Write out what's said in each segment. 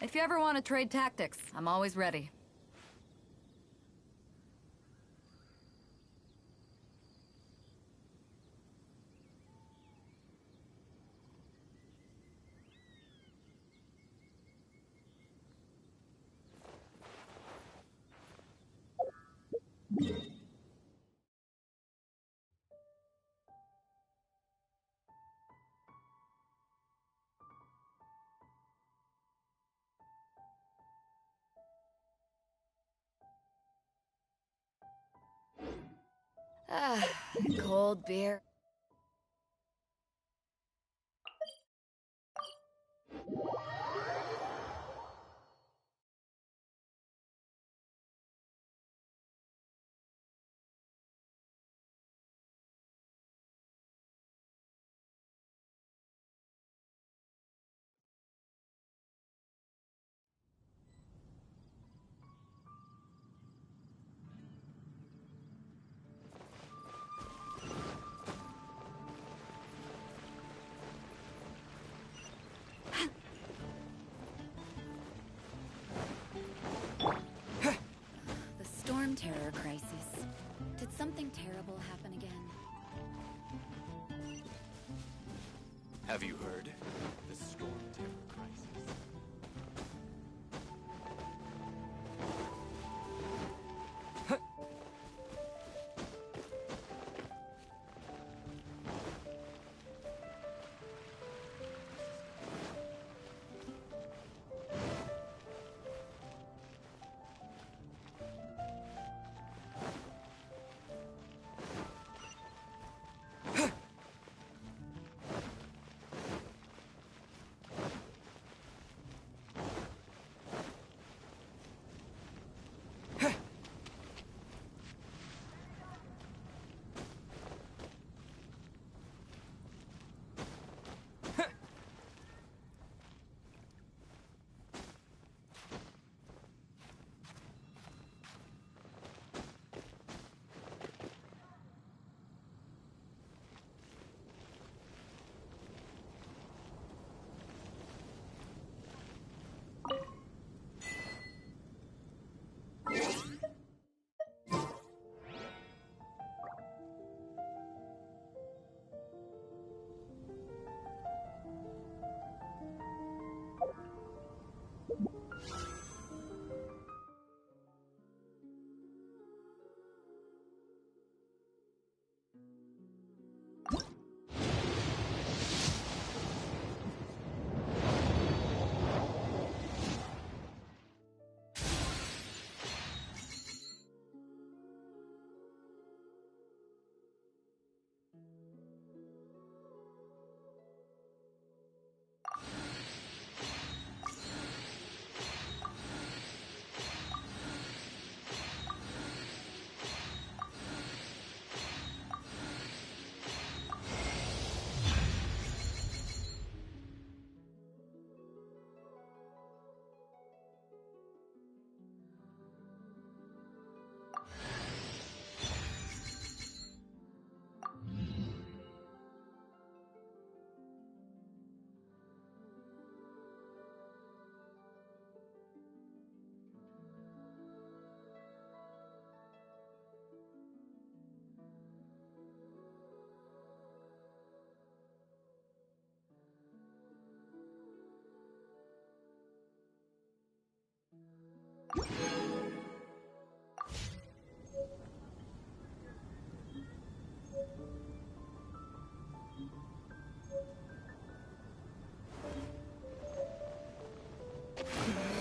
If you ever want to trade tactics, I'm always ready. Ah, cold beer. The storm terror crisis. Did something terrible happen again? Have you heard? The storm terror crisis.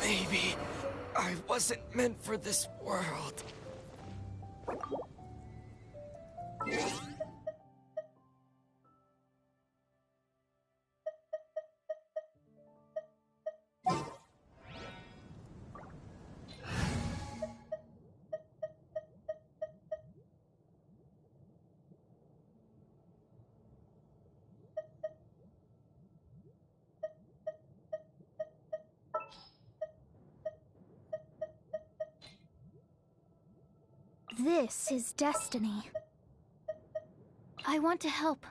Maybe I wasn't meant for this world. This is destiny. I want to help.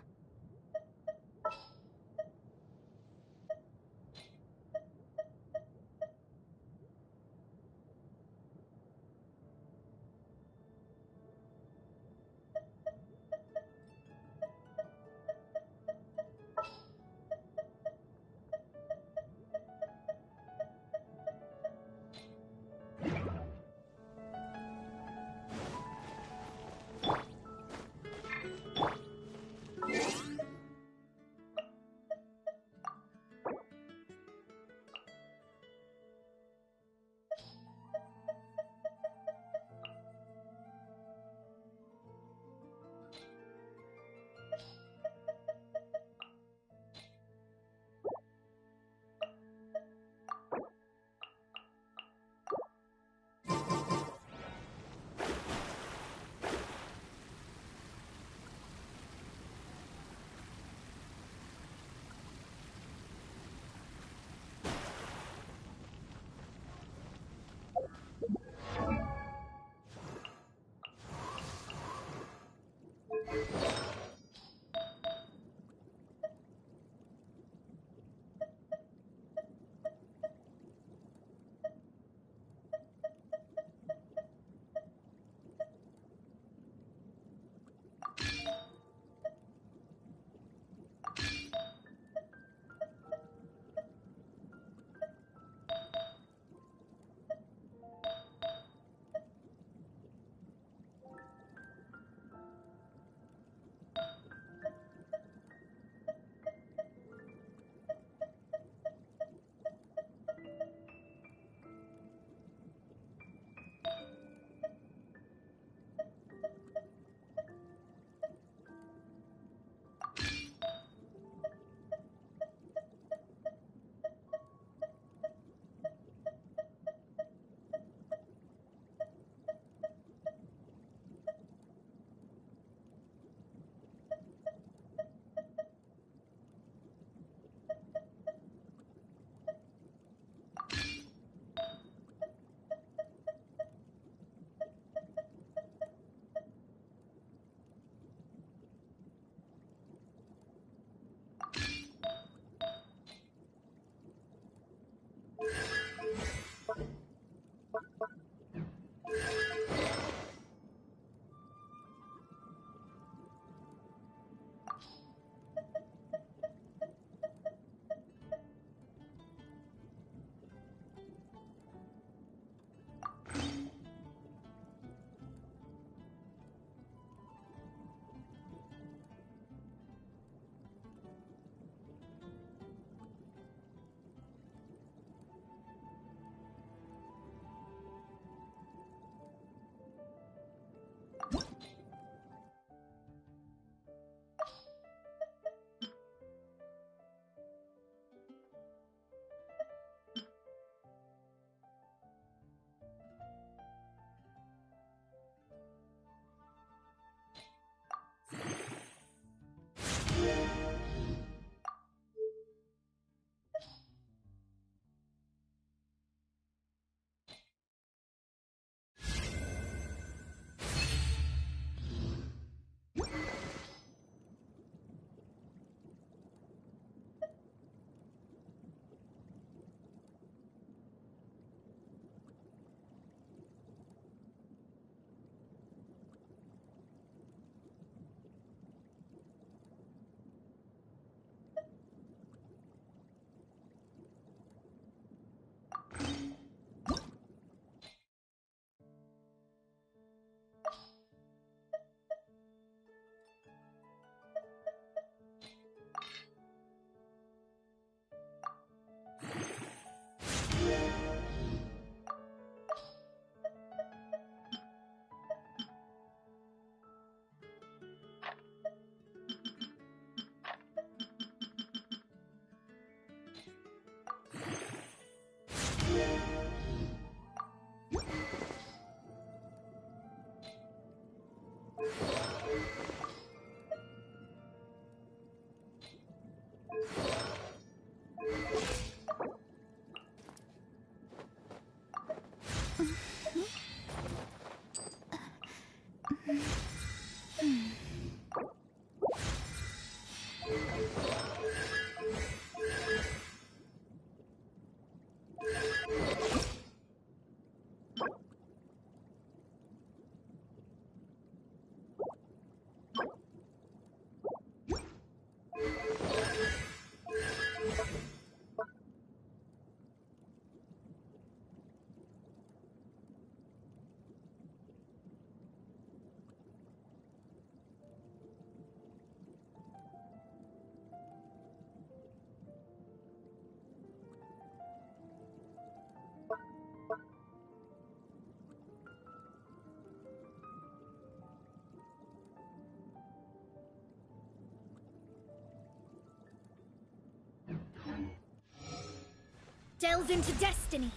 Delve into destiny.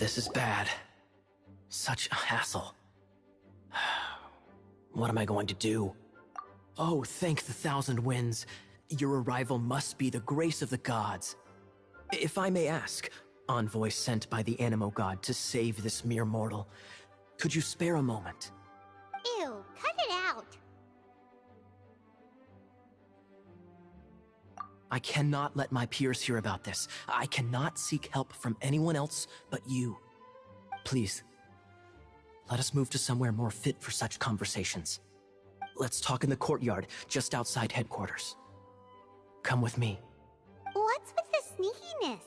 This is bad. Such a hassle. What am I going to do? Oh, thank the thousand winds. Your arrival must be the grace of the gods. If I may ask, envoy sent by the Animo god to save this mere mortal, could you spare a moment? Ew, cut it out. I cannot let my peers hear about this. I cannot seek help from anyone else but you. Please, let us move to somewhere more fit for such conversations. Let's talk in the courtyard, just outside headquarters. Come with me. What's with the sneakiness?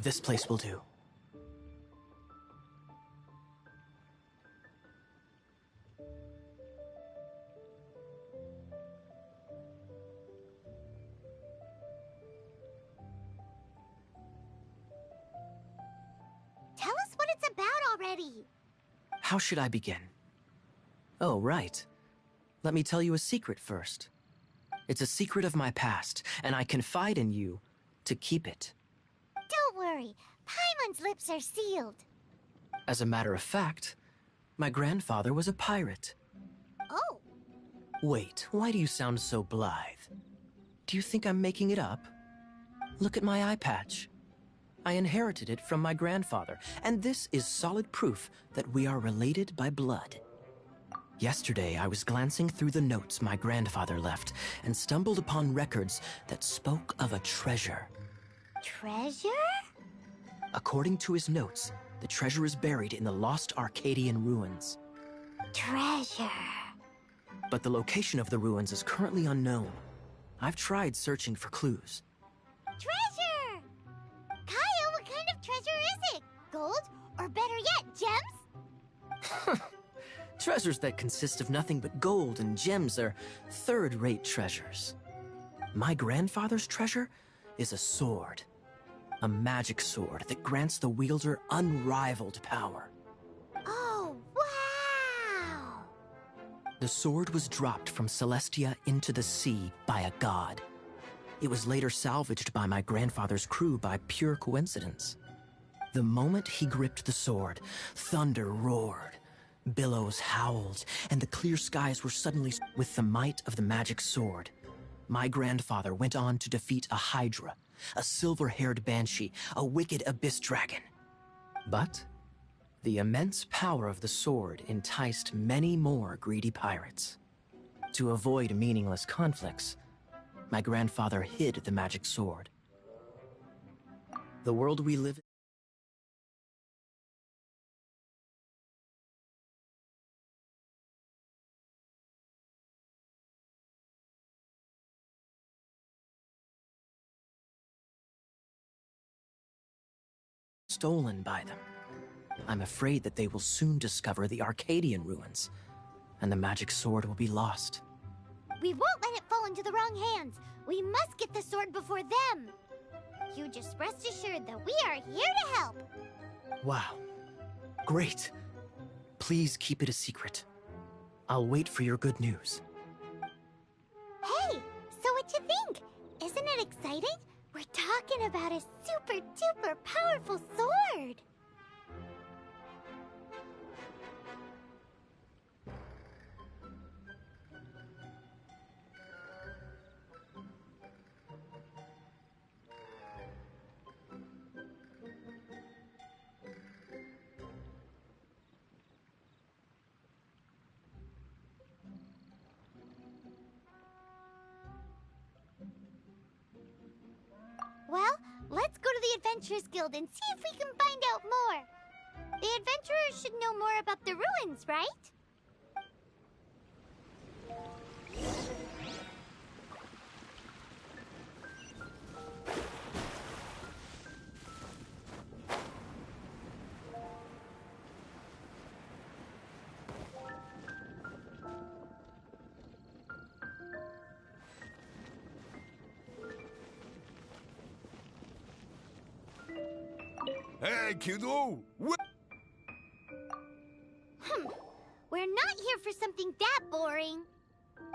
This place will do. Tell us what it's about already. How should I begin? Oh, right. Let me tell you a secret first. It's a secret of my past, and I confide in you to keep it. Don't worry, Paimon's lips are sealed. As a matter of fact, my grandfather was a pirate. Oh, Wait, why do you sound so blithe? Do you think I'm making it up? Look at my eye patch. I inherited it from my grandfather, and this is solid proof that we are related by blood. Yesterday, I was glancing through the notes my grandfather left and stumbled upon records that spoke of a treasure. treasure? According to his notes, the treasure is buried in the lost Arcadian ruins. Treasure. But the location of the ruins is currently unknown. I've tried searching for clues. Treasure! Kaya, what kind of treasure is it? Gold? Or better yet, gems? Treasures that consist of nothing but gold and gems are third-rate treasures. My grandfather's treasure is a sword. A magic sword that grants the wielder unrivaled power. Oh, wow! The sword was dropped from Celestia into the sea by a god. It was later salvaged by my grandfather's crew by pure coincidence. The moment he gripped the sword, thunder roared, billows howled, and the clear skies were suddenly with the might of the magic sword. My grandfather went on to defeat a hydra, a silver-haired banshee, a wicked abyss dragon. But the immense power of the sword enticed many more greedy pirates. To avoid meaningless conflicts, my grandfather hid the magic sword. The world we live in stolen by them. I'm afraid that they will soon discover the Arcadian ruins, and the magic sword will be lost. We won't let it fall into the wrong hands. We must get the sword before them. You just rest assured that we are here to help. Wow. Great. Please keep it a secret. I'll wait for your good news. Hey, so what you think? Isn't it exciting? We're talking about a super duper powerful sword. Well, let's go to the Adventurers Guild and see if we can find out more. The adventurers should know more about the ruins, right? Hey, kiddo! We're not here for something that boring.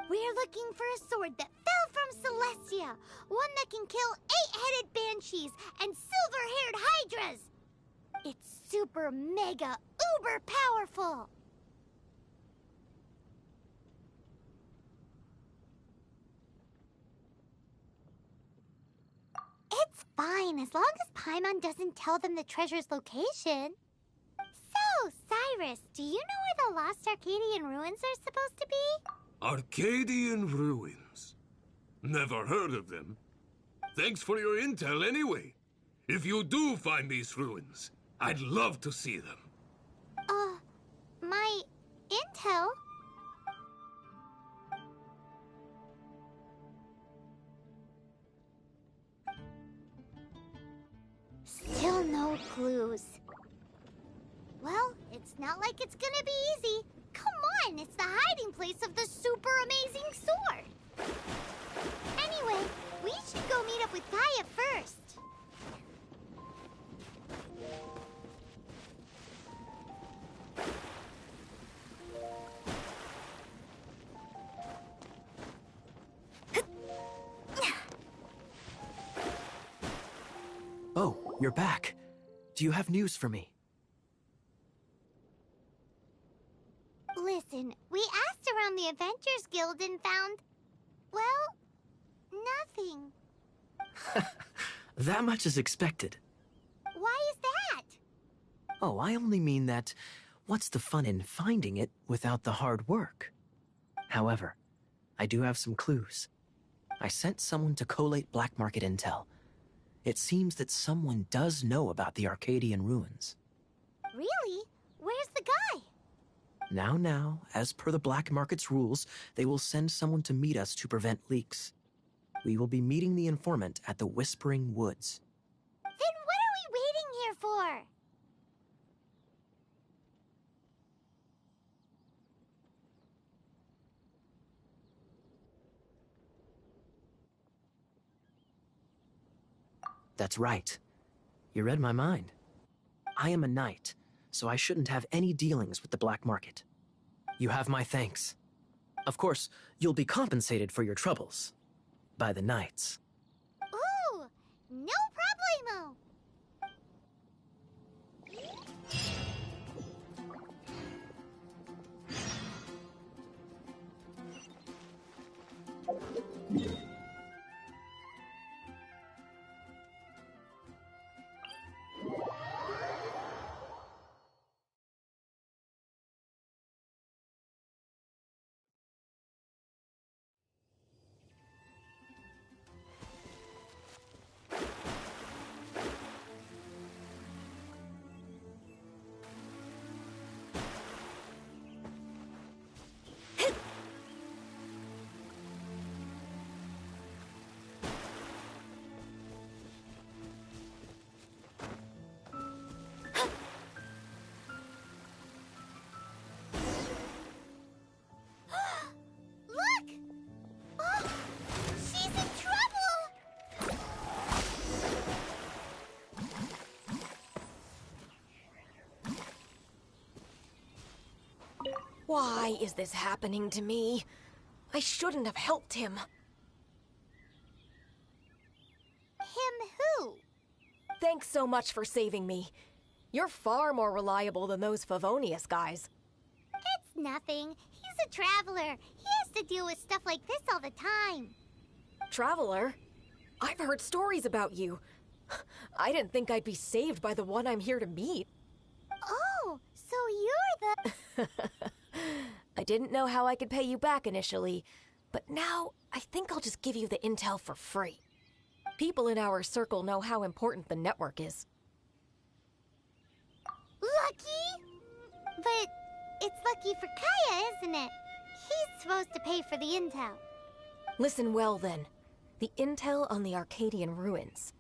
We're looking for a sword that fell from Celestia. One that can kill 8-headed banshees and silver-haired hydras. It's super mega uber powerful. It's fine as long as Paimon doesn't tell them the treasure's location. So, Cyrus, do you know where the lost Arcadian ruins are supposed to be? Arcadian ruins. Never heard of them. Thanks for your intel anyway. If you do find these ruins, I'd love to see them. My intel? Still clues. Well, it's not like it's gonna be easy. Come on, it's the hiding place of the super amazing sword. Anyway, we should go meet up with Gaia first. Oh, you're back. Do you have news for me? Listen, we asked around the Adventures Guild and found, well, nothing. That much is expected. Why is that? Oh, I only mean that what's the fun in finding it without the hard work? However, I do have some clues. I sent someone to collate black market intel. It seems that someone does know about the Arcadian ruins. Really? Where's the guy? Now, as per the black market's rules, they will send someone to meet us to prevent leaks. We will be meeting the informant at the Whispering Woods. Then what are we waiting here for? That's right. You read my mind. I am a knight, so I shouldn't have any dealings with the black market. You have my thanks. Of course, you'll be compensated for your troubles. By the knights. Ooh, no problemo. Look! Oh, she's in trouble! Why is this happening to me? I shouldn't have helped him. Him who? Thanks so much for saving me. You're far more reliable than those Favonius guys. It's nothing. He's a traveler. He has to deal with stuff like this all the time. Traveler? I've heard stories about you. I didn't think I'd be saved by the one I'm here to meet. Oh, so you're the... I didn't know how I could pay you back initially, but now I think I'll just give you the intel for free. People in our circle know how important the network is. Lucky? But it's lucky for Kaya, isn't it? He's supposed to pay for the intel. Listen well then. The intel on the Arcadian ruins.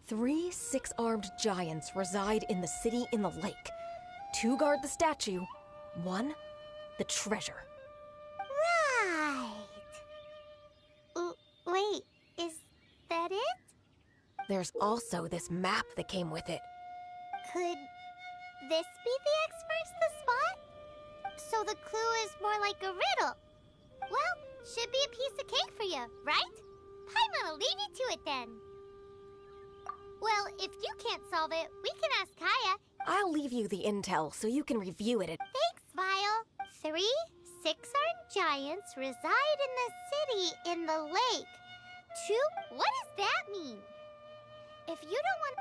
3 six-armed giants reside in the city in the lake. 2 guard the statue, 1 the treasure. Right. Wait, is that it? There's also this map that came with it. Could this be the experts the spot? So the clue is more like a riddle. Well, should be a piece of cake for you, right? Paimon will leave you to it then. Well, if you can't solve it, we can ask Kaya. I'll leave you the intel so you can review it. Thanks, Vile. 3 six-armed giants reside in the city in the lake. 2, what does that mean? If you don't want...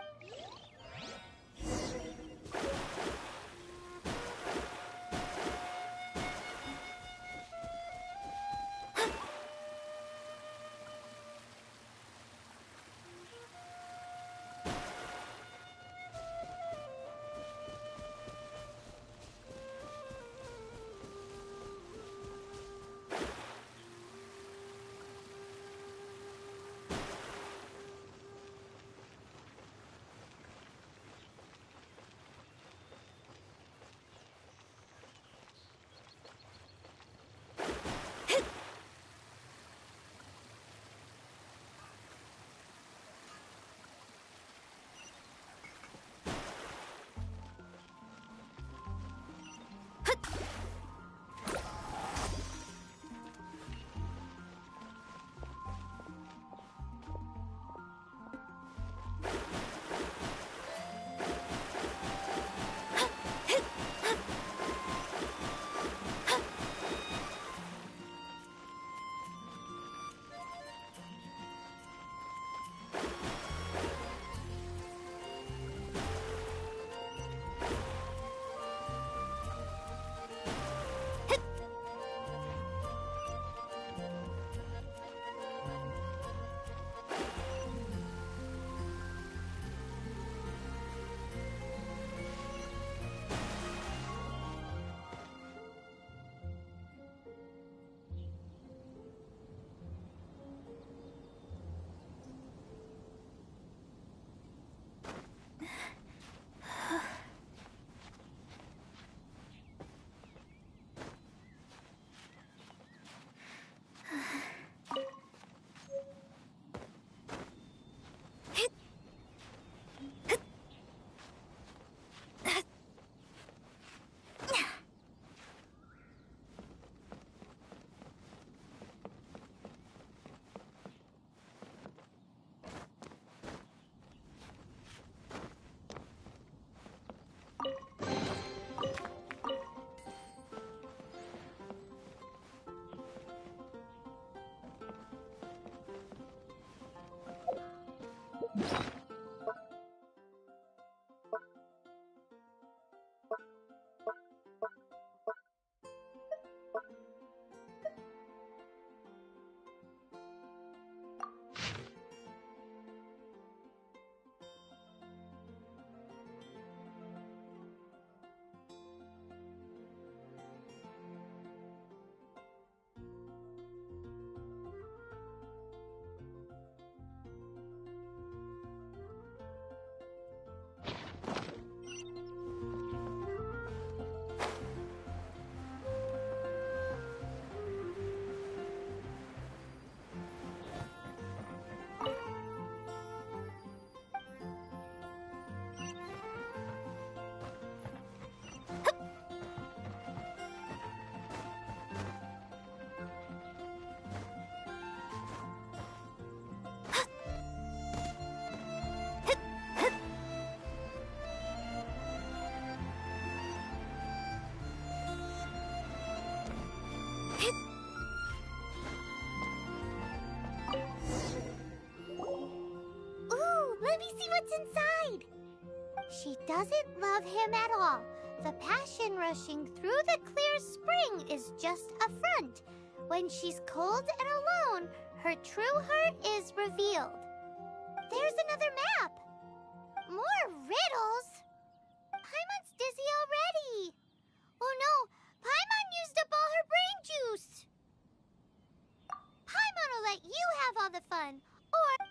Ooh, let me see what's inside. She doesn't love him at all. The passion rushing through the clear spring is just a front. When she's cold and alone, her true heart is revealed. There's another map. More riddles. Paimon's dizzy already. Oh no, Paimon used up all her brain juice. Paimon will let you have all the fun, or...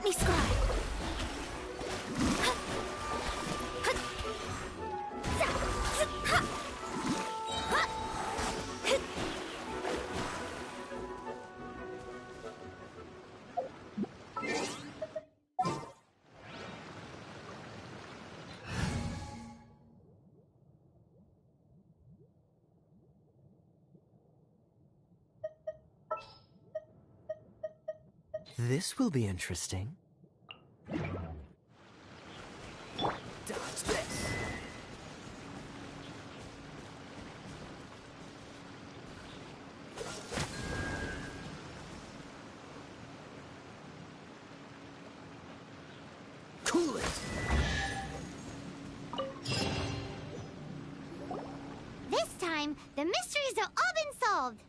me scry. This will be interesting. Dodge this. Cool it! This time, the mysteries have all been solved.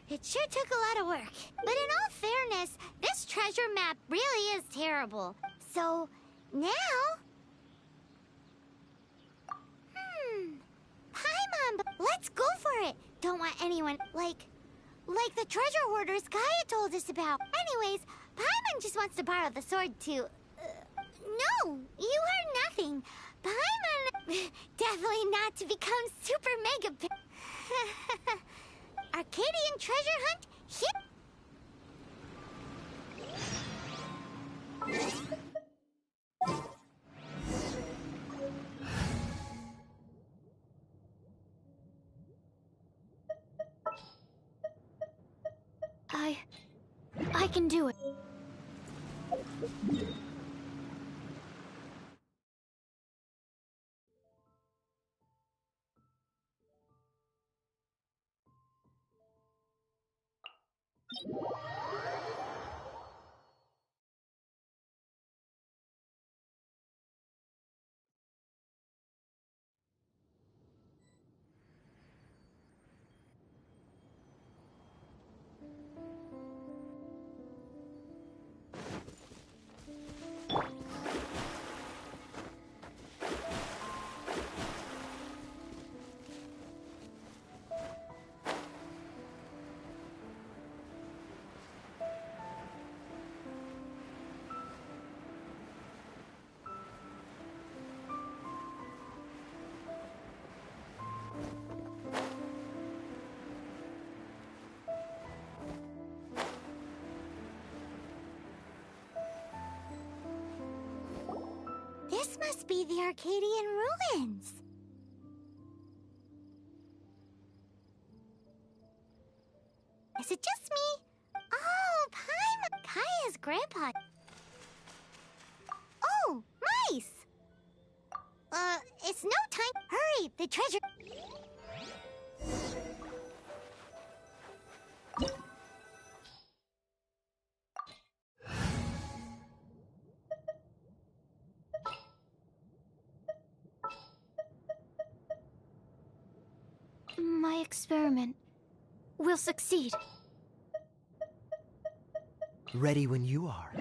It sure took a lot of work. But in all fairness, this treasure map really is terrible. So, now... Paimon, let's go for it. Don't want anyone, like the treasure hoarders Gaia told us about. Anyways, Paimon just wants to borrow the sword to... no, you heard nothing. Paimon... definitely not to become super mega... Arcadian treasure hunt? I can do it. This must be the Arcadian ruins. Is it just me? Oh, Paimon! Kaya's grandpa. Oh, mice! It's no time. Hurry, the treasure... My experiment will succeed. Ready when you are.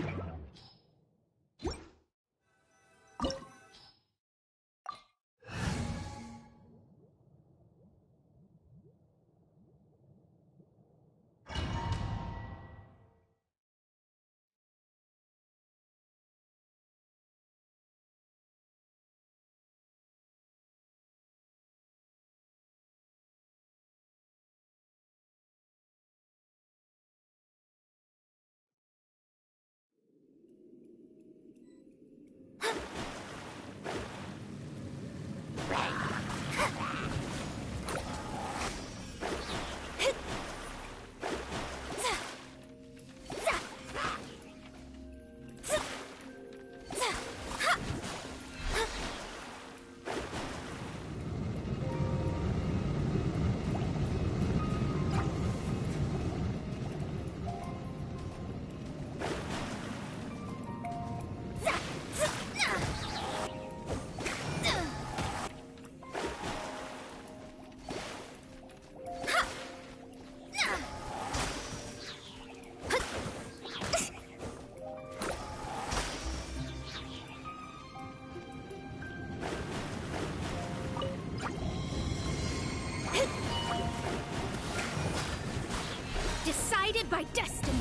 Decided by destiny.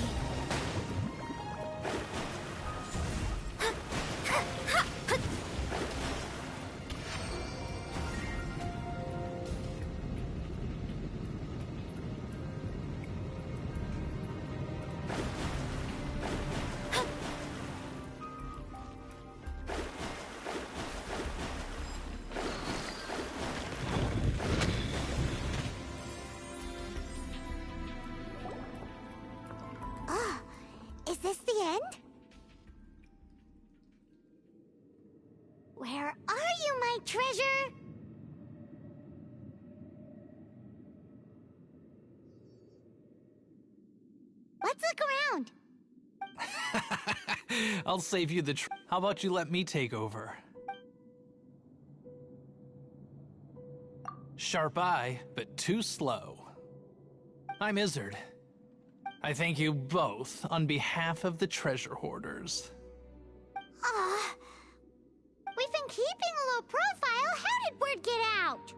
treasure? Let's look around. I'll save you the How about you let me take over? Sharp eye, but too slow. I'm Izzard. I thank you both on behalf of the treasure hoarders. We've been keeping a low profile. How did word get out?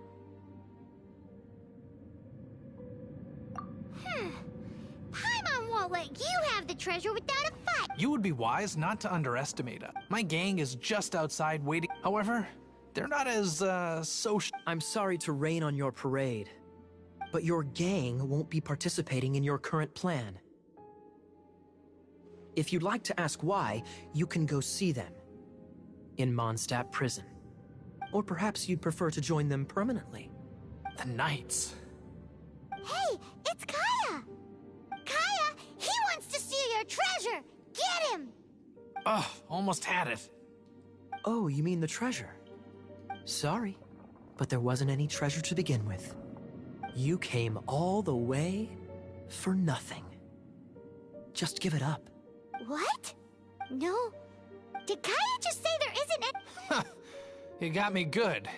Paimon won't let you have the treasure without a fight. You would be wise not to underestimate us. My gang is just outside waiting. However, they're not as, social. I'm sorry to rain on your parade, but your gang won't be participating in your current plan. If you'd like to ask why, you can go see them in Mondstadt Prison. Or perhaps you'd prefer to join them permanently. The Knights. Hey, it's Kaya! Kaya, he wants to steal your treasure! Get him! Ugh, almost had it. Oh, you mean the treasure? Sorry, but there wasn't any treasure to begin with. You came all the way for nothing. Just give it up. What? No. Did Kaya just say there isn't any— You got me good.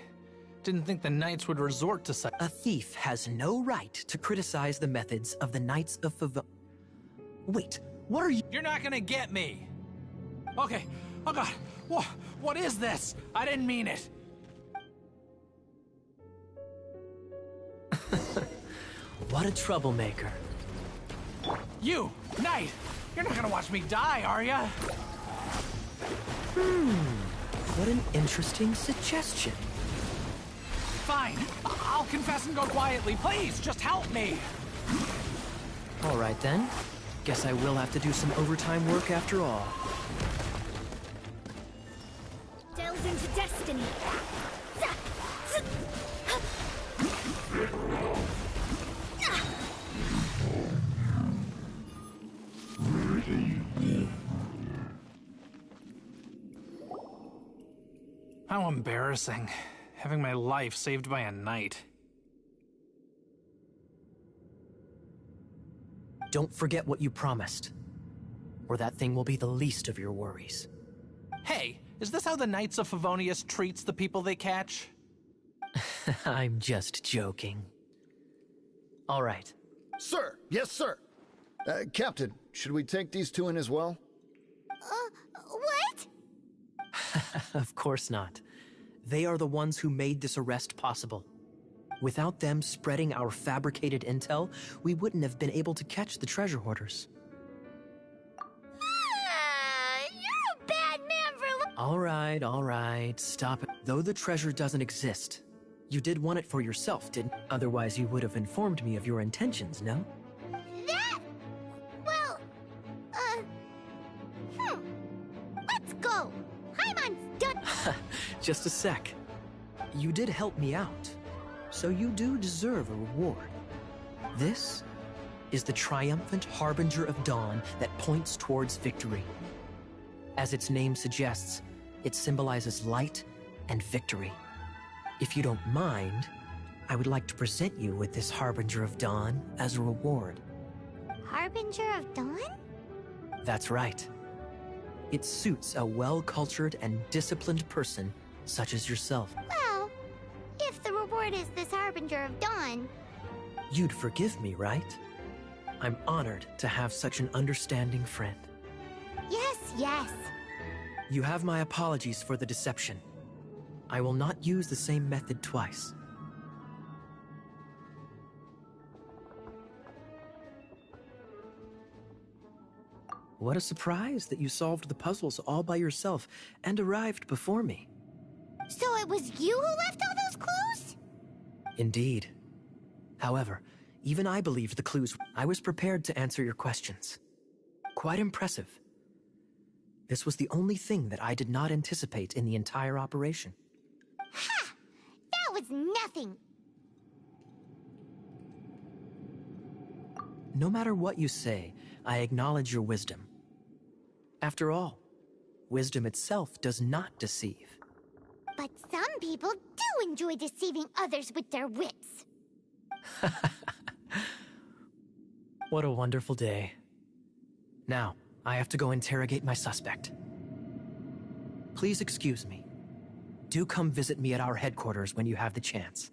Didn't think the Knights would resort to such— A thief has no right to criticize the methods of the Knights of Wait, what are you— You're not gonna get me. Okay. Oh god. What is this? I didn't mean it. What a troublemaker. You, Knight! You're not gonna watch me die, are ya? What an interesting suggestion. Fine. I'll confess and go quietly. Please, just help me. All right then. Guess I will have to do some overtime work after all. Delve into destiny. How embarrassing. Having my life saved by a knight. Don't forget what you promised, or that thing will be the least of your worries. Hey, is this how the Knights of Favonius treats the people they catch? I'm just joking. All right. Sir! Yes, sir! Captain, should we take these two in as well? What? Of course not. They are the ones who made this arrest possible. Without them spreading our fabricated intel, we wouldn't have been able to catch the treasure hoarders. You're a bad man for— All right, stop it. Though the treasure doesn't exist, you did want it for yourself, didn't? Otherwise, you would have informed me of your intentions, no? That— well, let's go. Paimon's done. Just a sec. You did help me out, so you do deserve a reward. This is the triumphant harbinger of dawn that points towards victory. As its name suggests, it symbolizes light and victory. If you don't mind, I would like to present you with this harbinger of dawn as a reward. Harbinger of Dawn? That's right. It suits a well-cultured and disciplined person such as yourself. Well, if the reward is this Harbinger of Dawn— You'd forgive me, right? I'm honored to have such an understanding friend. Yes. You have my apologies for the deception. I will not use the same method twice. What a surprise that you solved the puzzles all by yourself and arrived before me. So it was you who left all those clues? Indeed. However, even I believed the clues. I was prepared to answer your questions. Quite impressive. This was the only thing that I did not anticipate in the entire operation. Ha! That was nothing. No matter what you say, I acknowledge your wisdom. After all, wisdom itself does not deceive. But some Some people do enjoy deceiving others with their wits. What a wonderful day. Now, I have to go interrogate my suspect. Please excuse me. Do come visit me at our headquarters when you have the chance.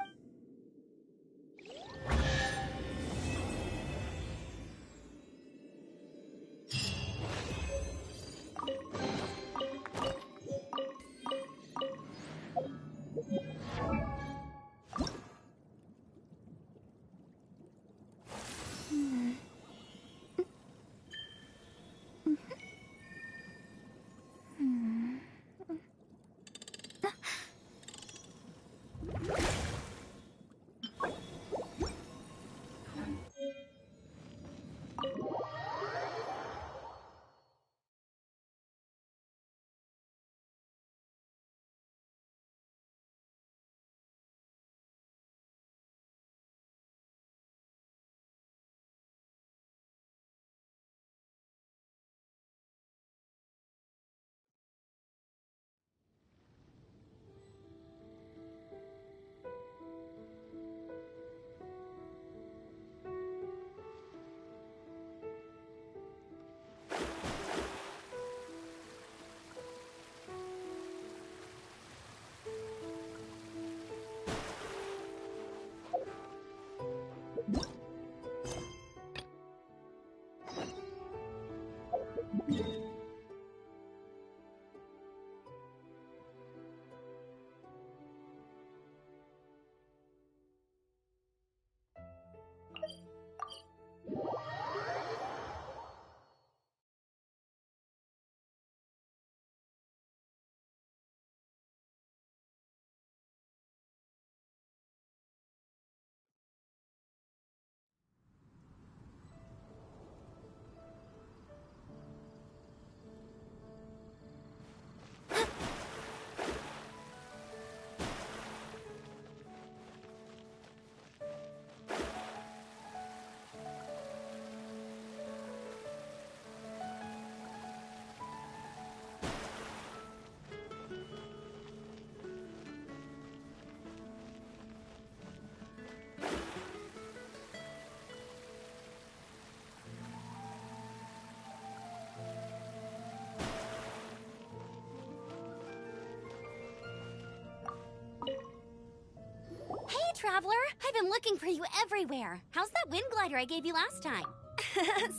Traveler, I've been looking for you everywhere. How's that wind glider I gave you last time?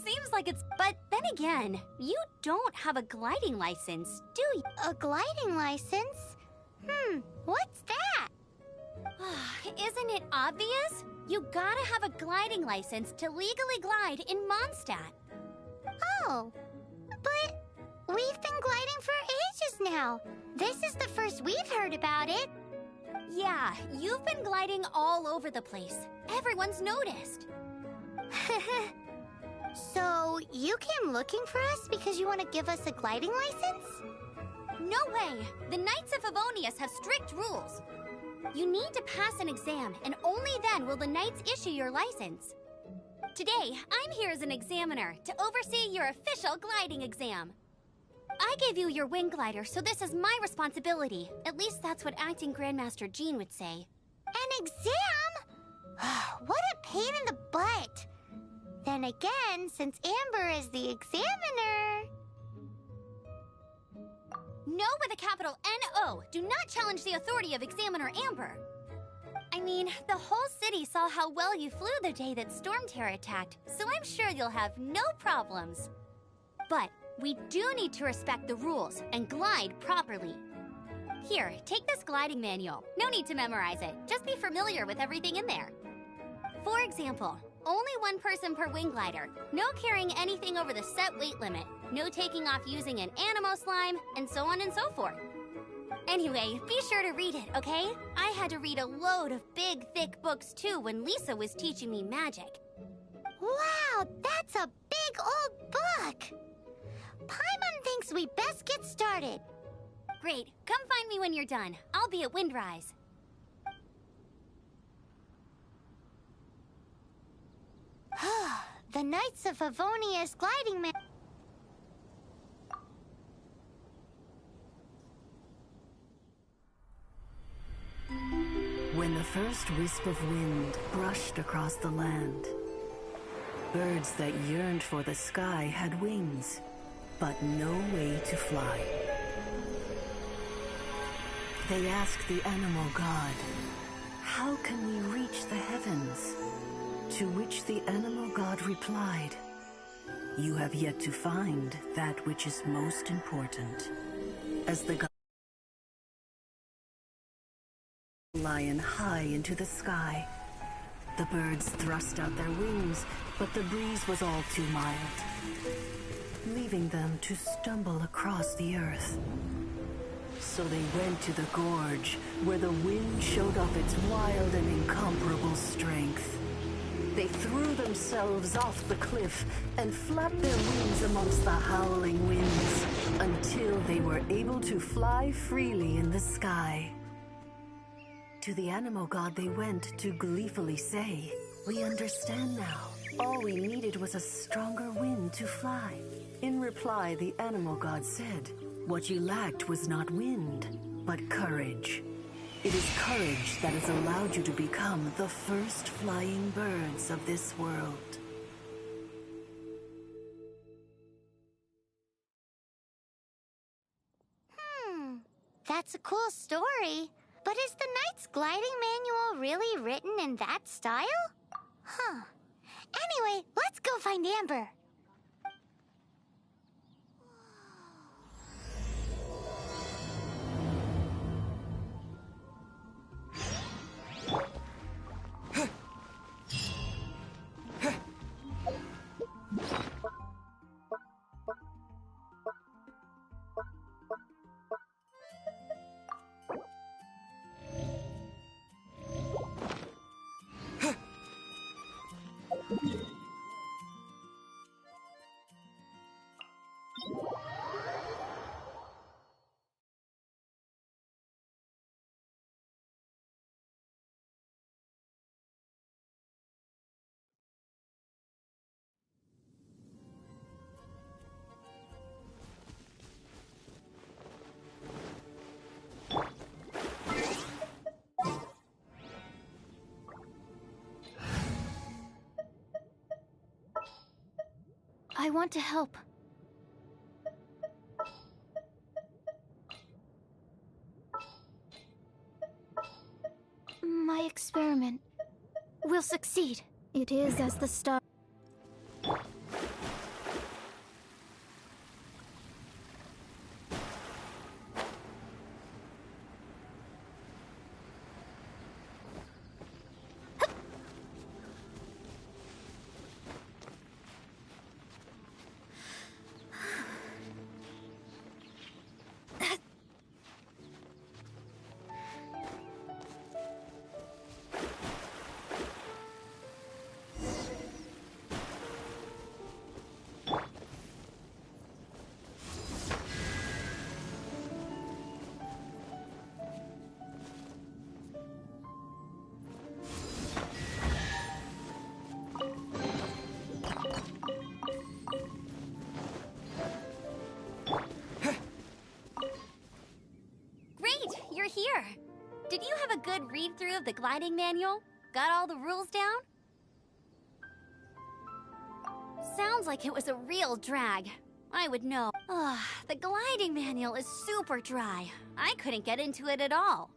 Seems like it's... But then again, you don't have a gliding license, do you? A gliding license? What's that? Isn't it obvious? You gotta have a gliding license to legally glide in Mondstadt. Oh, but we've been gliding for ages now. This is the first we've heard about it. Yeah, you've been gliding all over the place. Everyone's noticed. So, you came looking for us because you want to give us a gliding license? No way! The Knights of Favonius have strict rules. You need to pass an exam, and only then will the Knights issue your license. Today, I'm here as an examiner to oversee your official gliding exam. I gave you your wing glider, so this is my responsibility. At least that's what Acting Grandmaster Jean would say. An exam? What a pain in the butt. Then again, since Amber is the examiner... No with a capital N-O. Do not challenge the authority of Examiner Amber. I mean, the whole city saw how well you flew the day that Storm Terror attacked, so I'm sure you'll have no problems. But we do need to respect the rules and glide properly. Here, take this gliding manual. No need to memorize it. Just be familiar with everything in there. For example, only one person per wing glider. No carrying anything over the set weight limit. No taking off using an animo slime, and so on and so forth. Anyway, be sure to read it, okay? I had to read a load of big, thick books too when Lisa was teaching me magic. Wow, that's a big old book! Paimon thinks we best get started. Great. Come find me when you're done. I'll be at Windrise. The Knights of Favonius gliding man... first wisp of wind brushed across the land. Birds that yearned for the sky had wings, but no way to fly. They asked the animal god, "How can we reach the heavens?" To which the animal god replied, "You have yet to find that which is most important." As the god lion high into the sky, the birds thrust out their wings, but the breeze was all too mild, leaving them to stumble across the earth. So they went to the gorge, where the wind showed off its wild and incomparable strength. They threw themselves off the cliff and flapped their wings amongst the howling winds until they were able to fly freely in the sky. To the animal god they went to gleefully say, "We understand now. All we needed was a stronger wind to fly." In reply, the animal god said, "What you lacked was not wind, but courage. It is courage that has allowed you to become the first flying birds of this world." That's a cool story. But is the Knight's gliding manual really written in that style? Huh. Anyway, let's go find Amber. I want to help. My experiment will succeed. It is as the star. Here. Did you have a good read-through of the gliding manual? Got all the rules down? Sounds like it was a real drag. I would know. Ugh, the gliding manual is super dry. I couldn't get into it at all.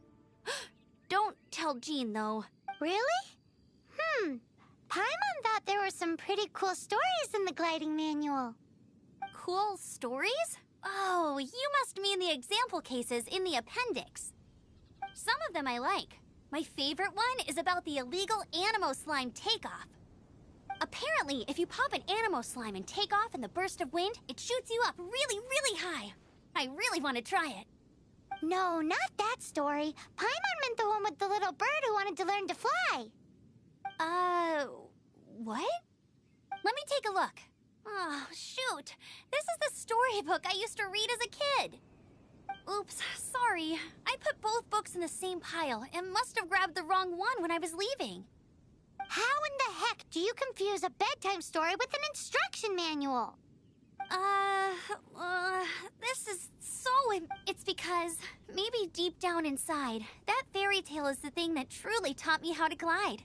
Don't tell Jean, though. Really? Paimon thought there were some pretty cool stories in the gliding manual. Cool stories? Oh, you must mean the example cases in the appendix. Some of them I like. My favorite one is about the illegal Animo Slime takeoff. Apparently, if you pop an Animo Slime and take off in the burst of wind, it shoots you up really, really high. I really want to try it. No, not that story. Paimon meant the one with the little bird who wanted to learn to fly. What? Let me take a look. Oh, shoot. This is the storybook I used to read as a kid. Oops, sorry. I put both books in the same pile and must have grabbed the wrong one when I was leaving. How in the heck do you confuse a bedtime story with an instruction manual? This is so it's because maybe deep down inside, that fairy tale is the thing that truly taught me how to glide.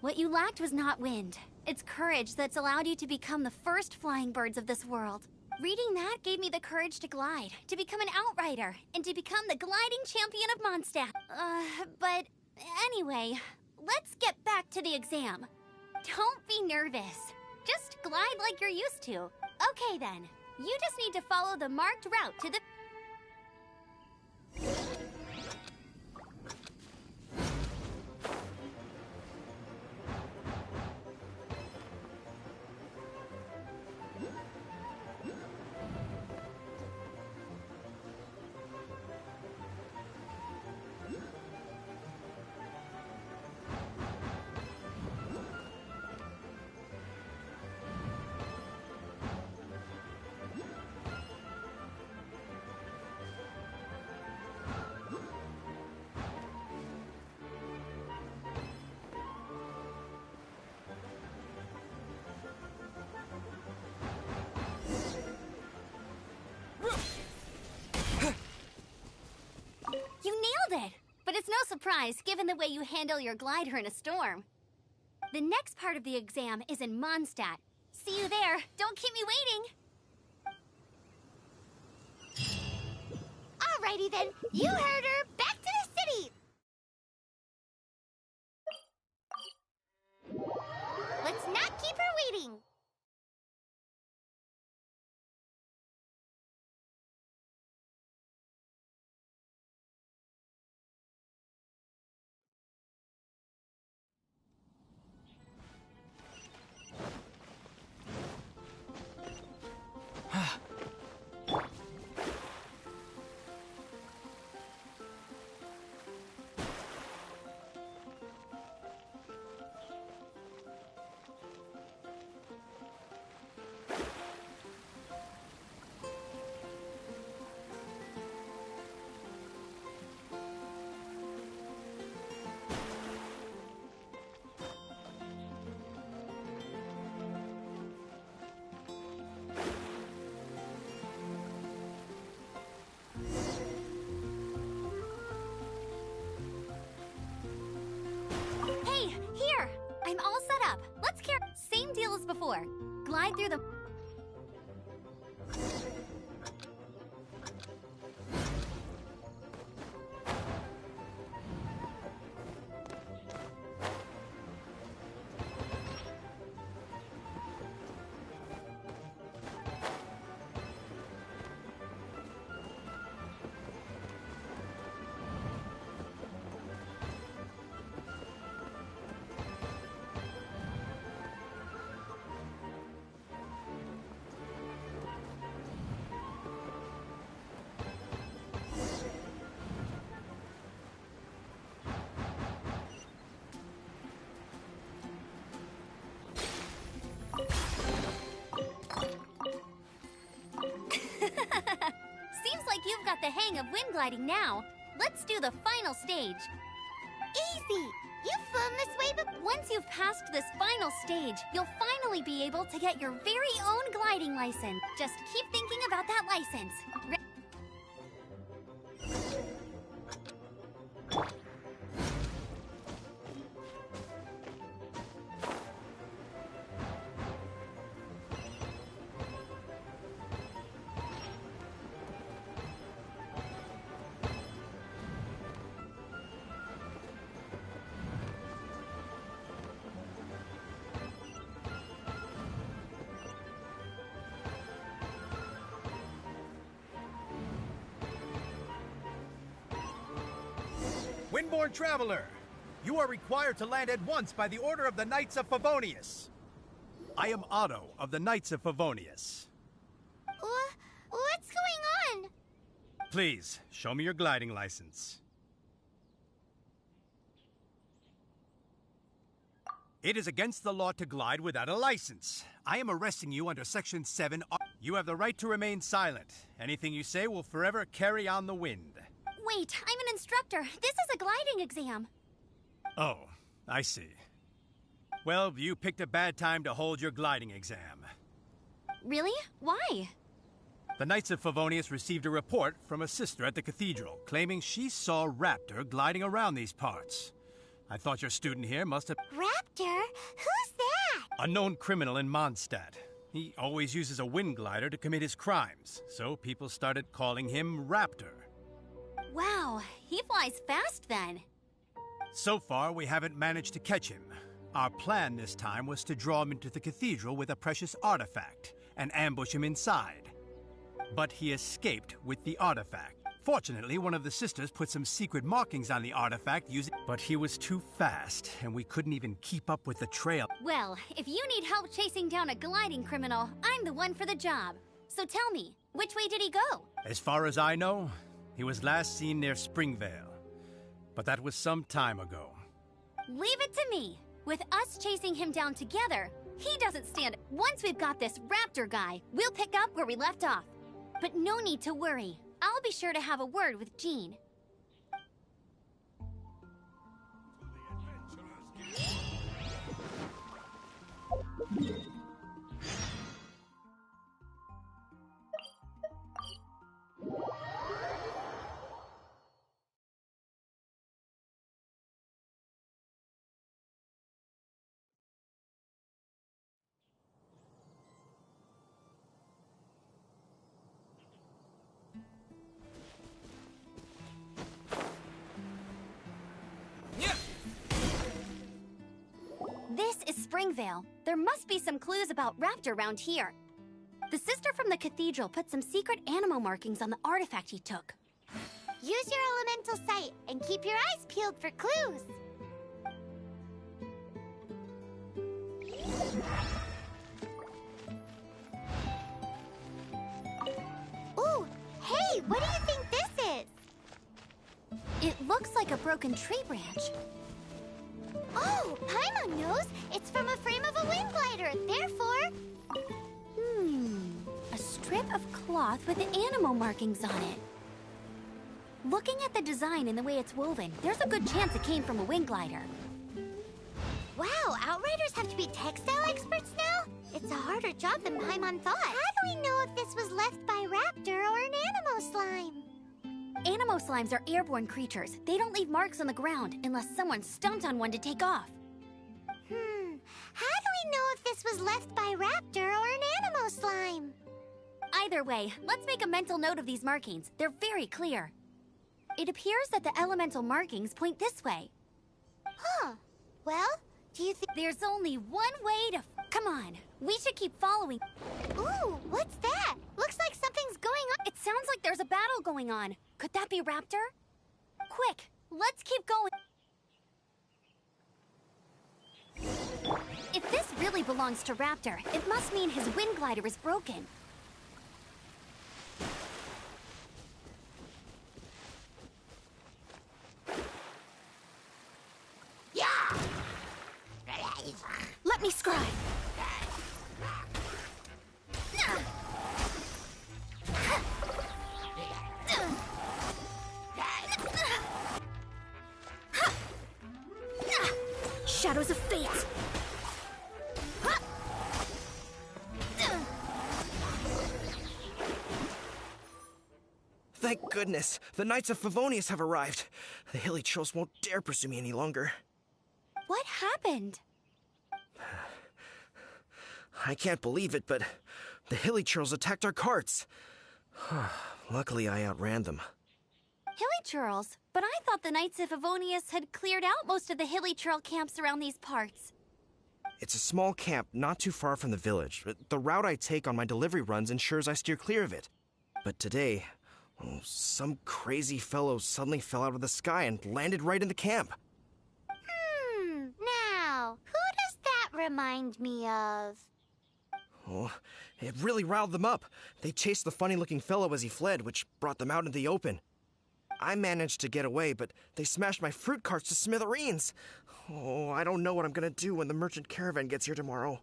What you lacked was not wind. It's courage that's allowed you to become the first flying birds of this world. Reading that gave me the courage to glide, to become an outrider, and to become the gliding champion of Mondstadt. But anyway, let's get back to the exam. Don't be nervous. Just glide like you're used to. Okay then, you just need to follow the marked route to the... You nailed it! But it's no surprise, given the way you handle your glider in a storm. The next part of the exam is in Mondstadt. See you there. Don't keep me waiting. Alrighty then, you heard her. Back to the city. Let's not keep her waiting. Here! I'm all set up. Let's carry... Same deal as before. Glide through the... Seems like you've got the hang of wind gliding now. Let's do the final stage. Easy. You've flown this way before. Once you've passed this final stage, you'll finally be able to get your very own gliding license. Just keep thinking about that license. Windborne Traveler, you are required to land at once by the order of the Knights of Favonius. I am Otto of the Knights of Favonius. What's going on? Please, show me your gliding license. It is against the law to glide without a license. I am arresting you under Section 7. You have the right to remain silent. Anything you say will forever carry on the wind. Wait, I'm an instructor. This is a gliding exam. Oh, I see. Well, you picked a bad time to hold your gliding exam. Really? Why? The Knights of Favonius received a report from a sister at the cathedral claiming she saw Raptor gliding around these parts. I thought your student here must have... Raptor? Who's that? A known criminal in Mondstadt. He always uses a wind glider to commit his crimes, so people started calling him Raptor. Wow, he flies fast then. So far, we haven't managed to catch him. Our plan this time was to draw him into the cathedral with a precious artifact and ambush him inside. But he escaped with the artifact. Fortunately, one of the sisters put some secret markings on the artifact using... But he was too fast, and we couldn't even keep up with the trail. Well, if you need help chasing down a gliding criminal, I'm the one for the job. So tell me, which way did he go? As far as I know, he was last seen near Springvale. But that was some time ago. Leave it to me. With us chasing him down together, he doesn't stand... Once we've got this Raptor guy, we'll pick up where we left off. But no need to worry. I'll be sure to have a word with Jean. This is Springvale. There must be some clues about Raptor around here. The sister from the cathedral put some secret animal markings on the artifact he took. Use your elemental sight and keep your eyes peeled for clues. Ooh, hey, what do you think this is? It looks like a broken tree branch. Oh, Paimon knows. It's from a frame of a wind glider, therefore... A strip of cloth with animal markings on it. Looking at the design and the way it's woven, there's a good chance it came from a wind glider. Wow, Outriders have to be textile experts now? It's a harder job than Paimon thought. How do we know if this was left by Raptor or an Animo slime? Animo slimes are airborne creatures. They don't leave marks on the ground unless someone stomped on one to take off. How do we know if this was left by Raptor or an Animo slime? Either way, let's make a mental note of these markings. They're very clear. It appears that the elemental markings point this way. Huh. Well, do you think... There's only one way to... Come on, we should keep following. Ooh, what's that? Looks like something's going on. It sounds like there's a battle going on. Could that be Raptor? Quick, let's keep going. If this really belongs to Raptor, it must mean his wind glider is broken. Let me scribe. Shadows of fate. Thank goodness, the Knights of Favonius have arrived. The Hilly Trolls won't dare pursue me any longer. What happened? I can't believe it, but the Hilly Trolls attacked our carts. Luckily, I outran them. Hilly Churls? But I thought the Knights of Favonius had cleared out most of the Hilly Churl camps around these parts. It's a small camp not too far from the village. The route I take on my delivery runs ensures I steer clear of it. But today, some crazy fellow suddenly fell out of the sky and landed right in the camp. Now, who does that remind me of? Oh, it really riled them up. They chased the funny-looking fellow as he fled, which brought them out into the open. I managed to get away, but they smashed my fruit carts to smithereens. Oh, I don't know what I'm gonna do when the merchant caravan gets here tomorrow.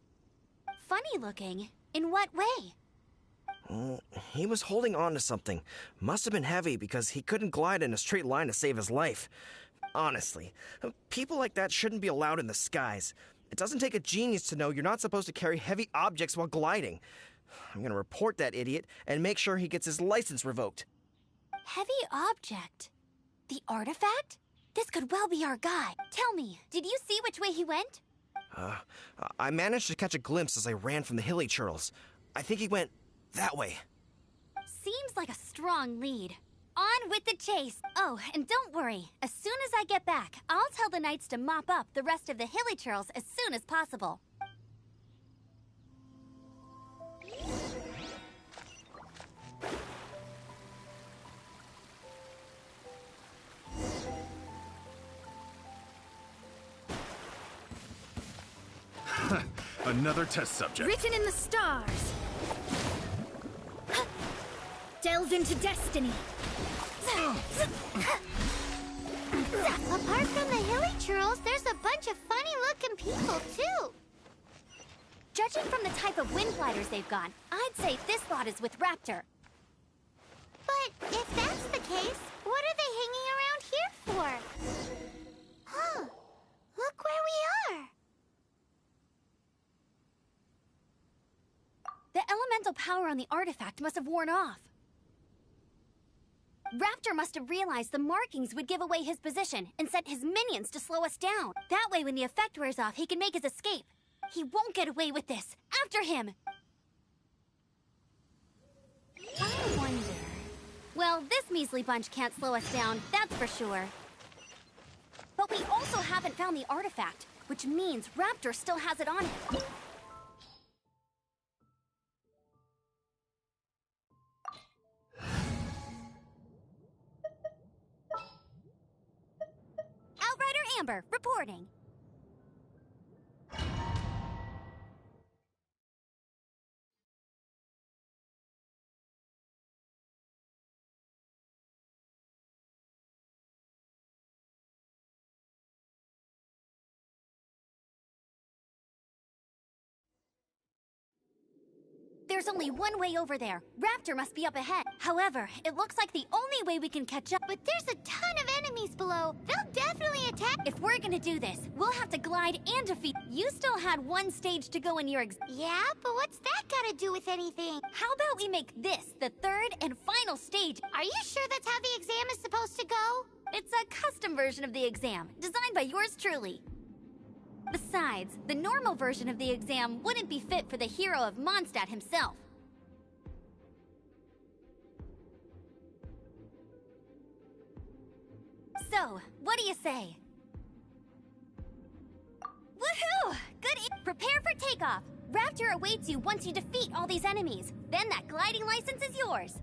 Funny looking? In what way? He was holding on to something. Must have been heavy because he couldn't glide in a straight line to save his life. Honestly, people like that shouldn't be allowed in the skies. It doesn't take a genius to know you're not supposed to carry heavy objects while gliding. I'm gonna report that idiot and make sure he gets his license revoked. Heavy object? The artifact? This could well be our guy. Tell me, did you see which way he went? I managed to catch a glimpse as I ran from the hilly churls. I think he went that way. Seems like a strong lead. On with the chase. Oh, and don't worry. As soon as I get back, I'll tell the knights to mop up the rest of the hilly churls as soon as possible. Another test subject. Written in the stars. Delve into destiny. Apart from the hilly churls, there's a bunch of funny-looking people, too. Judging from the type of wind gliders they've got, I'd say this lot is with Raptor. But if that's the case, what are they hanging around here for? Huh. Look where we are. The elemental power on the artifact must have worn off. Raptor must have realized the markings would give away his position and sent his minions to slow us down. That way, when the effect wears off, he can make his escape. He won't get away with this. After him! I wonder... Well, this measly bunch can't slow us down, that's for sure. But we also haven't found the artifact, which means Raptor still has it on him. Outrider Amber, reporting. There's only one way over there. Raptor must be up ahead. However, it looks like the only way we can catch up. But there's a ton of enemies below. They'll definitely attack. If we're gonna do this, we'll have to glide and defeat. You still had one stage to go in your Yeah, but what's that gotta do with anything? How about we make this the third and final stage? Are you sure that's how the exam is supposed to go? It's a custom version of the exam, designed by yours truly. Besides, the normal version of the exam wouldn't be fit for the hero of Mondstadt himself. So, what do you say? Woohoo! Prepare for takeoff! Raptor awaits you once you defeat all these enemies. Then that gliding license is yours.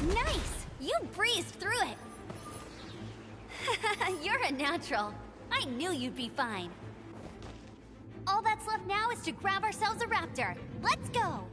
Nice! You breezed through it! You're a natural. I knew you'd be fine. All that's left now is to grab ourselves a raptor. Let's go!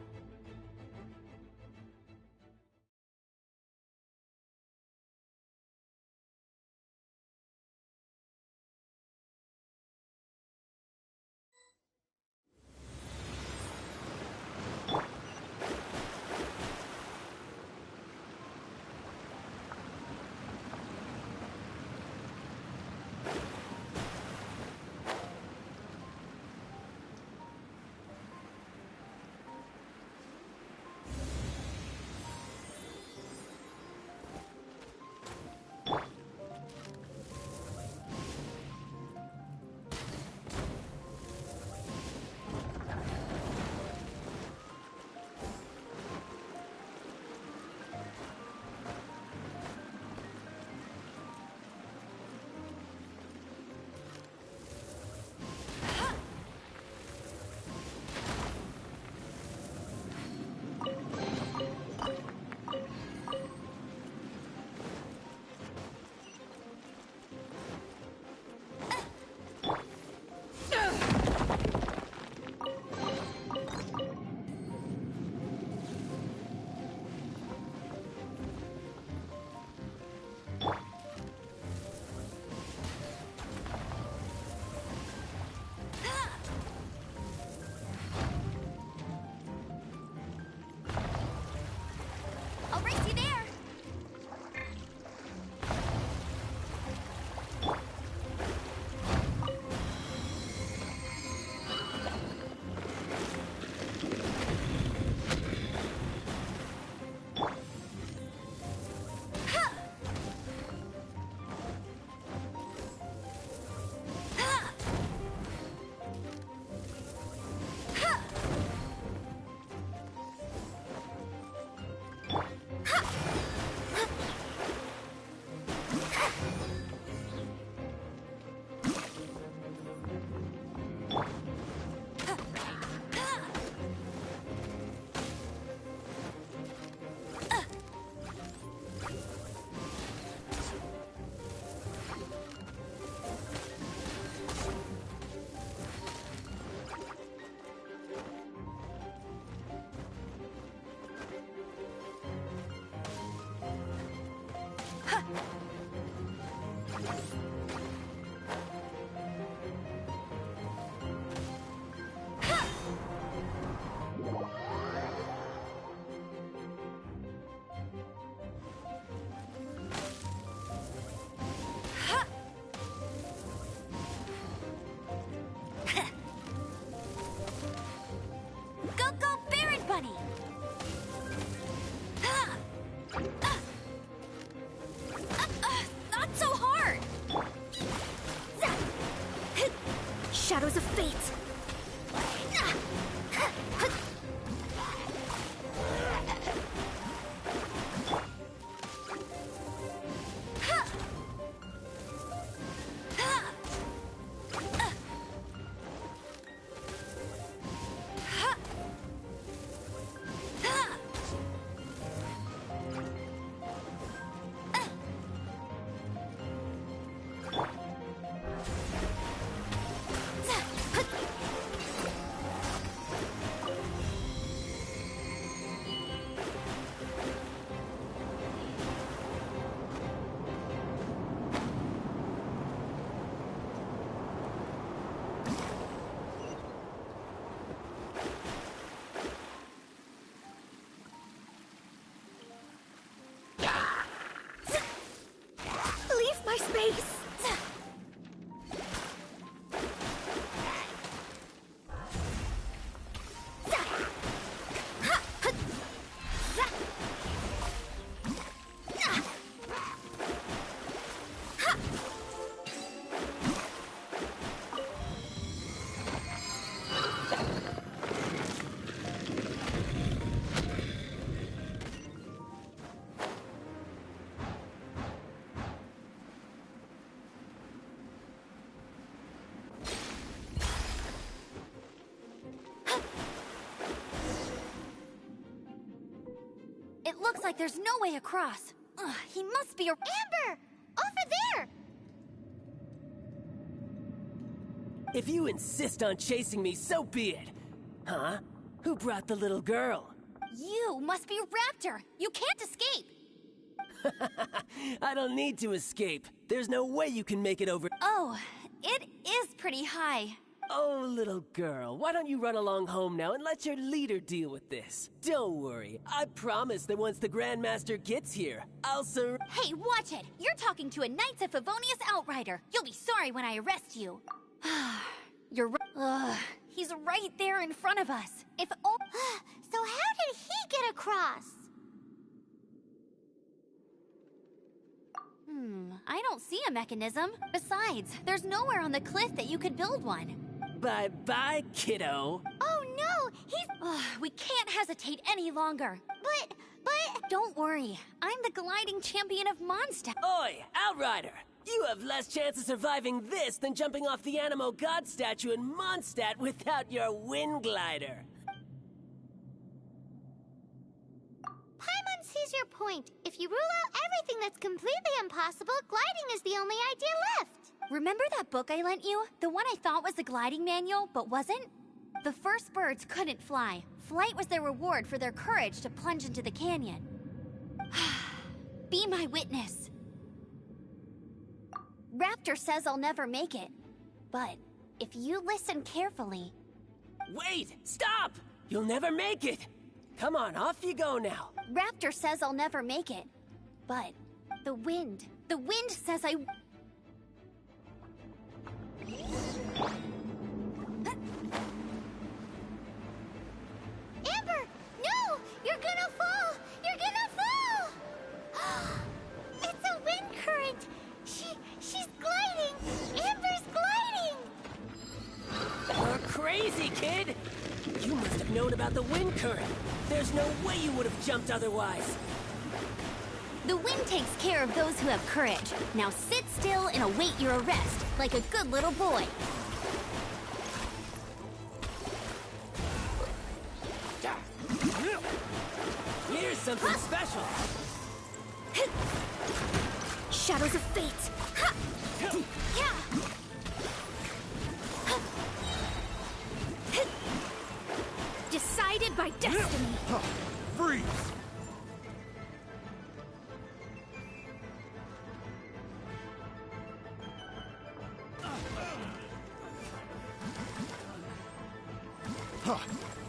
I'll race you there! Go, go, Barret Bunny! Not so hard! Shadows of fate! Leave my space! It looks like there's no way across. Ugh, he must be a— Amber! Over there! If you insist on chasing me, so be it. Huh? Who brought the little girl? You must be Raptor! You can't escape! I don't need to escape. There's no way you can make it over. Oh, it is pretty high. Oh, little girl, why don't you run along home now and let your leader deal with this? Don't worry, I promise that once the Grandmaster gets here, I'll Hey, watch it! You're talking to a Knights of Favonius outrider. You'll be sorry when I arrest you. You're right. He's right there in front of us. If oh, so how did he get across? I don't see a mechanism. Besides, there's nowhere on the cliff that you could build one. Bye-bye, kiddo. Oh no, we can't hesitate any longer. But... Don't worry, I'm the gliding champion of Mondstadt. Oi, Outrider! You have less chance of surviving this than jumping off the Animo God statue in Mondstadt without your wind glider. Paimon sees your point. If you rule out everything that's completely impossible, gliding is the only idea left. Remember that book I lent you? The one I thought was the gliding manual, but wasn't? The first birds couldn't fly. Flight was their reward for their courage to plunge into the canyon. Be my witness. Raptor says I'll never make it. But if you listen carefully... Wait! Stop! You'll never make it! Come on, off you go now. Raptor says I'll never make it. But the wind says I... Amber! No! You're gonna fall! You're gonna fall! It's a wind current! She's gliding! Amber's gliding! You're crazy, kid! You must have known about the wind current. There's no way you would have jumped otherwise. The wind takes care of those who have courage. Now sit still and await your arrest, like a good little boy. Here's something special. Shadows of fate. Decided by destiny. Freeze!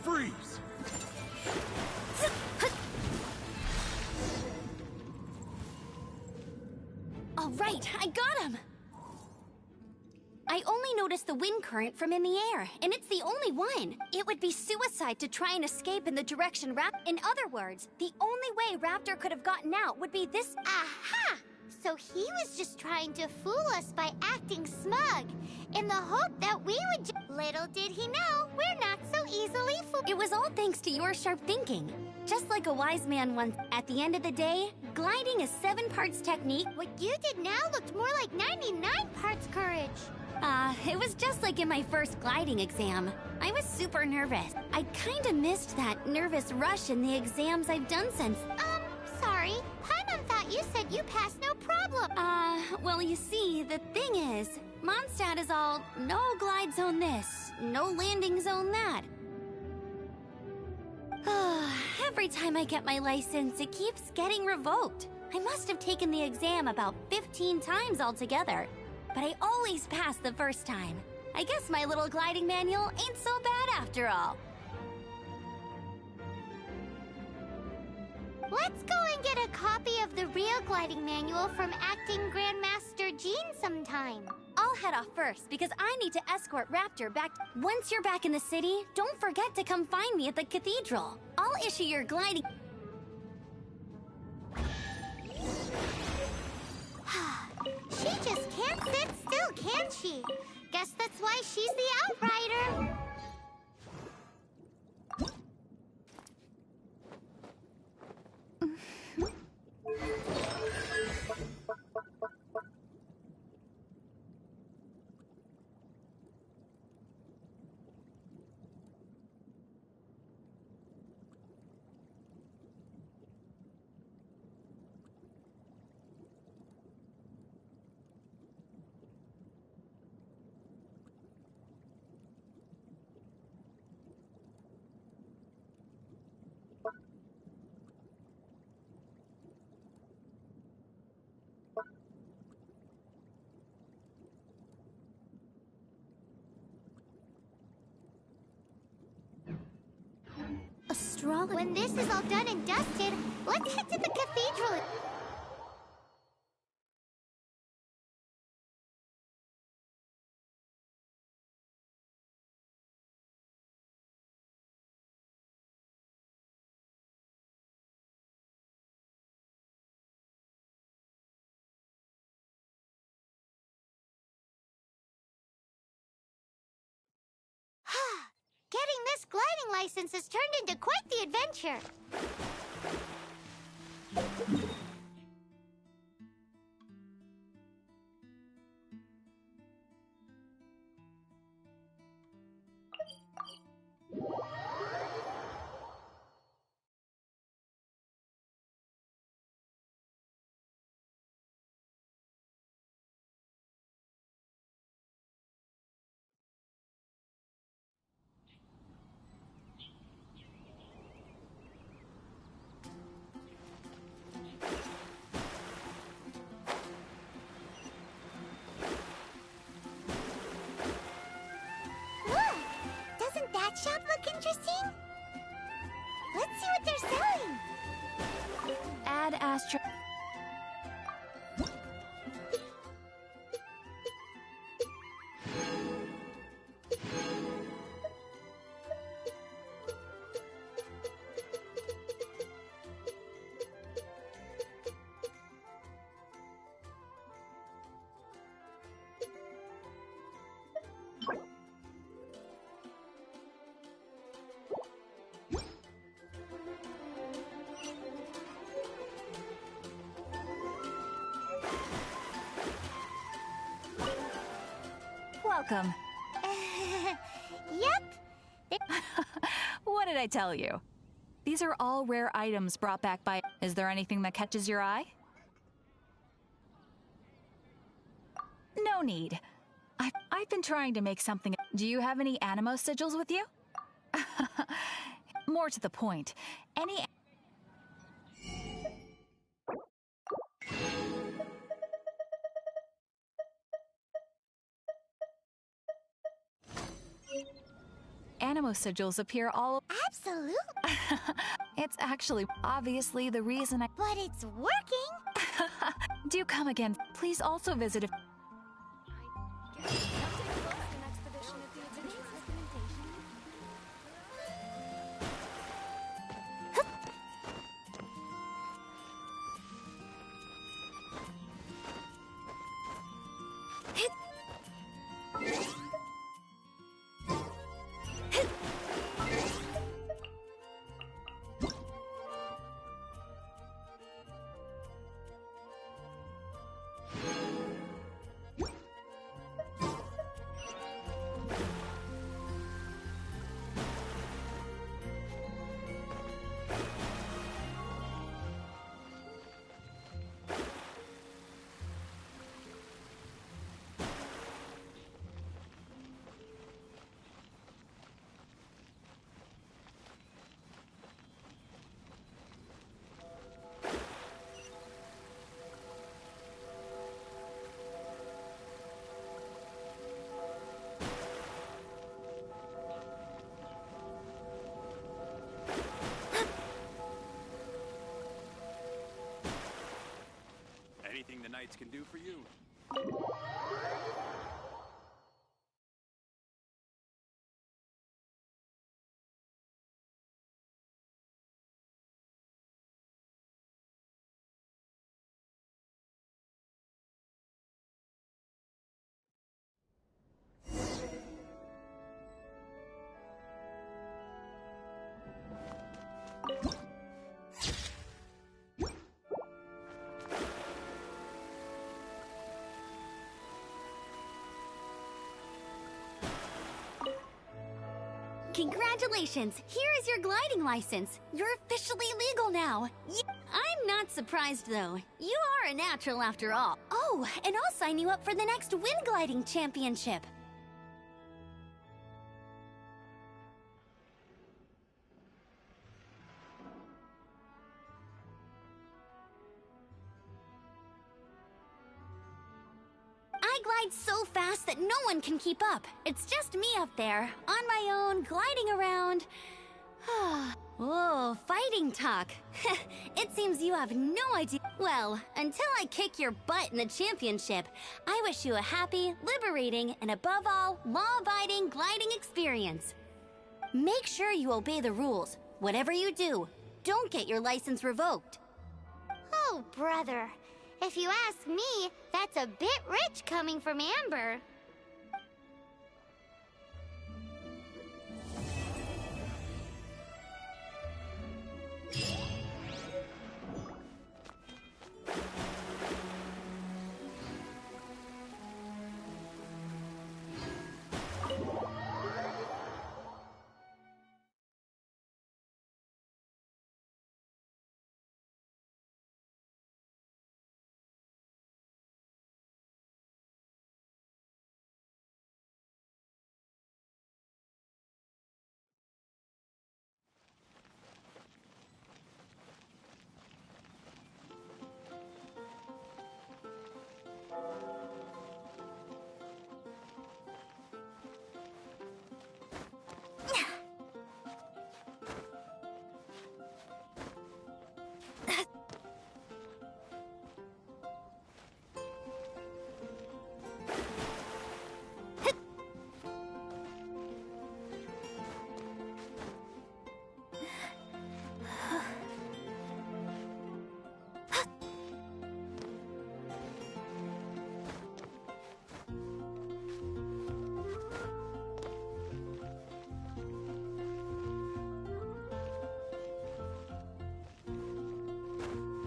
Freeze! All right, I got him. I only noticed the wind current from in the air, and it's the only one. It would be suicide to try and escape in the direction In other words, the only way Raptor could have gotten out would be this... Aha! So he was just trying to fool us by acting smug, in the hope that we would Little did he know, we're not so easily fooled. It was all thanks to your sharp thinking. Just like a wise man once. At the end of the day, gliding is 7 parts technique. What you did now looked more like 99 parts courage. It was just like in my first gliding exam. I was super nervous. I kinda missed that nervous rush in the exams I've done since. Sorry. Paimon thought you said you passed no problem. Well, you see, the thing is, Mondstadt is all, no glide zone this, no landing zone that. Every time I get my license, it keeps getting revoked. I must have taken the exam about 15 times altogether. But I always pass the first time. I guess my little gliding manual ain't so bad after all. Let's go and get a copy of the real gliding manual from Acting Grandmaster Jean sometime. I'll head off first because I need to escort Raptor back. Once you're back in the city, don't forget to come find me at the cathedral. I'll issue your gliding... She just can't sit still, can she? Guess that's why she's the outrider. astrology. When this is all done and dusted, let's head to the cathedral. Getting this gliding license has turned into quite the adventure. That shop look interesting? Let's see what they're selling. Add Astro. Welcome. Yep. What did I tell you? These are all rare items brought back by... Is there anything that catches your eye? No need. I've been trying to make something... Do you have any Animo sigils with you? More to the point, any... Animo sigils appear all... Absolutely. It's actually obviously the reason I... But it's working. Do come again. Please also visit if... Anything the knights can do for you. Congratulations! Here is your gliding license. You're officially legal now. I'm not surprised, though. You are a natural after all. Oh, and I'll sign you up for the next wind gliding championship. I glide so fast that no one can keep up. It's just me up there, on my own, gliding around. Oh, fighting talk. It seems you have no idea. Well, until I kick your butt in the championship, I wish you a happy, liberating, and above all, law-abiding gliding experience. Make sure you obey the rules. Whatever you do, don't get your license revoked. Oh, brother. If you ask me, that's a bit rich coming from Amber.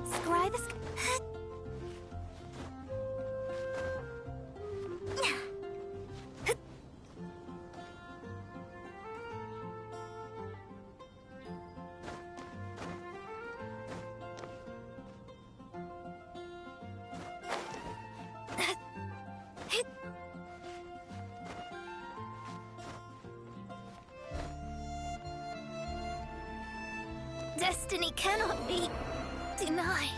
Scry the Destiny cannot be denied.